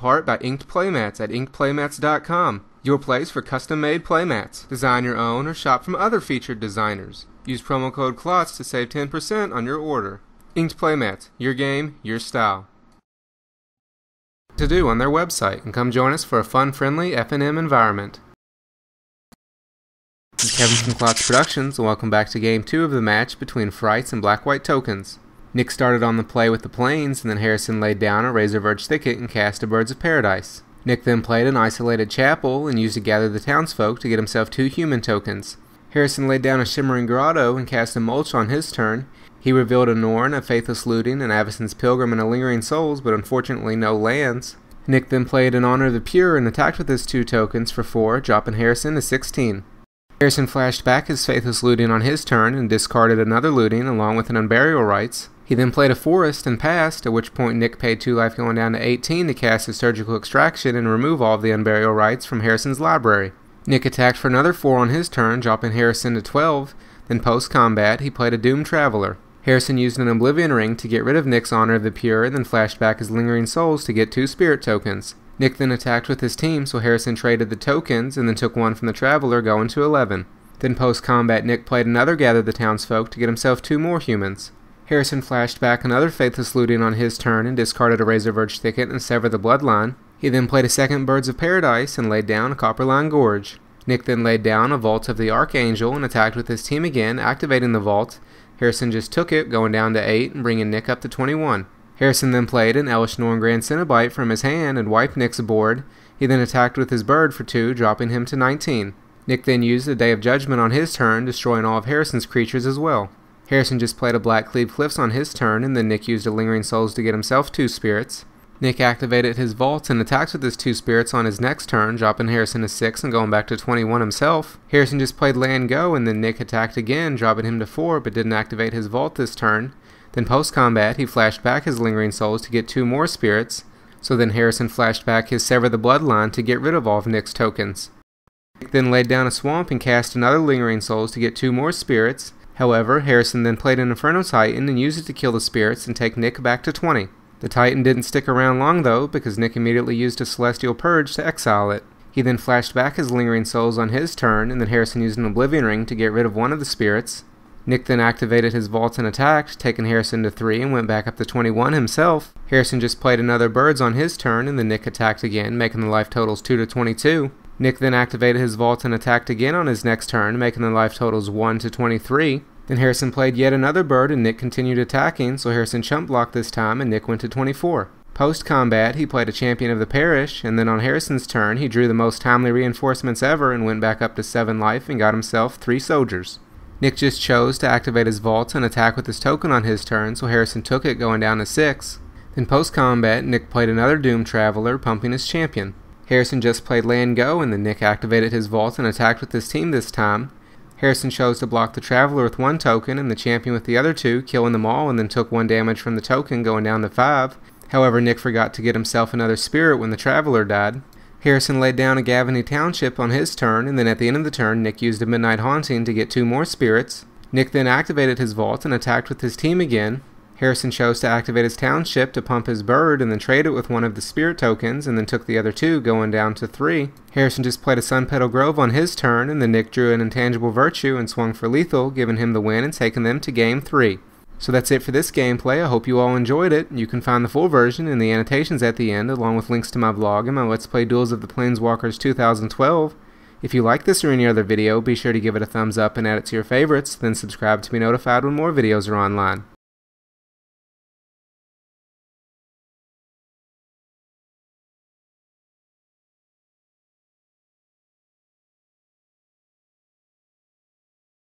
part by Inked Playmats at inkedplaymats.com, your place for custom-made playmats. Design your own or shop from other featured designers. Use promo code KLOTZ to save 10% on your order. Inked Playmats, your game, your style. To do on their website, and come join us for a fun, friendly F&M environment. This is Kevin from KlotzProductions, and welcome back to Game 2 of the match between Frites and Black-White Tokens. Nick started on the play with the Plains, and then Harrison laid down a Razor Verge Thicket and cast a Birds of Paradise. Nick then played an isolated Chapel and used to gather the townsfolk to get himself 2 human tokens. Harrison laid down a Shimmering Grotto and cast a Mulch on his turn. He revealed a Norn, a Faithless Looting, an Avacyn's Pilgrim, and a Lingering Souls, but unfortunately no lands. Nick then played in Honor of the Pure and attacked with his 2 tokens for 4, dropping Harrison to 16. Harrison flashed back his Faithless Looting on his turn and discarded another Looting along with an Unburial Rites. He then played a Forest and passed, at which point Nick paid 2 life going down to 18 to cast a Surgical Extraction and remove all of the Unburial Rites from Harrison's library. Nick attacked for another 4 on his turn, dropping Harrison to 12. Then post-combat, he played a Doomed Traveler. Harrison used an Oblivion Ring to get rid of Nick's Honor of the Pure and then flashed back his Lingering Souls to get 2 Spirit tokens. Nick then attacked with his team, so Harrison traded the tokens and then took 1 from the Traveler, going to 11. Then post-combat, Nick played another Gather the Townsfolk to get himself 2 more humans. Harrison flashed back another Faithless Looting on his turn and discarded a Razor Verge Thicket and severed the Bloodline. He then played a second Birds of Paradise and laid down a Copperline Gorge. Nick then laid down a Vault of the Archangel and attacked with his team again, activating the Vault. Harrison just took it, going down to 8 and bringing Nick up to 21. Harrison then played an Elesh Norn Grand Cenobite from his hand and wiped Nick's board. He then attacked with his bird for 2, dropping him to 19. Nick then used the Day of Judgment on his turn, destroying all of Harrison's creatures as well. Harrison just played a Black Cleave Cliffs on his turn, and then Nick used a Lingering Souls to get himself 2 spirits. Nick activated his vaults and attacked with his 2 spirits on his next turn, dropping Harrison to 6 and going back to 21 himself. Harrison just played Land Go, and then Nick attacked again, dropping him to 4, but didn't activate his vault this turn. Then post-combat, he flashed back his Lingering Souls to get 2 more spirits, so then Harrison flashed back his Sever the Bloodline to get rid of all of Nick's tokens. Nick then laid down a Swamp and cast another Lingering Souls to get 2 more spirits. However, Harrison then played an Inferno Titan and used it to kill the spirits and take Nick back to 20. The Titan didn't stick around long though, because Nick immediately used a Celestial Purge to exile it. He then flashed back his Lingering Souls on his turn, and then Harrison used an Oblivion Ring to get rid of one of the spirits. Nick then activated his vaults and attacked, taking Harrison to 3 and went back up to 21 himself. Harrison just played another Birds on his turn, and then Nick attacked again, making the life totals 2 to 22. Nick then activated his vault and attacked again on his next turn, making the life totals 1 to 23. Then Harrison played yet another bird and Nick continued attacking, so Harrison chump blocked this time and Nick went to 24. Post-combat, he played a Champion of the Parish, and then on Harrison's turn, he drew the most timely reinforcements ever and went back up to 7 life and got himself 3 soldiers. Nick just chose to activate his vault and attack with his token on his turn, so Harrison took it, going down to 6. Then post-combat, Nick played another Doomed Traveler, pumping his champion. Harrison just played Land Go, and then Nick activated his vault and attacked with his team this time. Harrison chose to block the Traveler with 1 token and the Champion with the other 2, killing them all, and then took 1 damage from the token, going down to 5. However, Nick forgot to get himself another Spirit when the Traveler died. Harrison laid down a Gavany Township on his turn, and then at the end of the turn, Nick used a Midnight Haunting to get 2 more spirits. Nick then activated his vault and attacked with his team again. Harrison chose to activate his township to pump his bird and then trade it with one of the spirit tokens and then took the other 2, going down to 3. Harrison just played a Sun Petal Grove on his turn, and then Nick drew an Intangible Virtue and swung for lethal, giving him the win and taking them to Game 3. So that's it for this gameplay. I hope you all enjoyed it. You can find the full version in the annotations at the end, along with links to my vlog and my Let's Play Duels of the Planeswalkers 2012. If you like this or any other video, be sure to give it a thumbs up and add it to your favorites, then subscribe to be notified when more videos are online.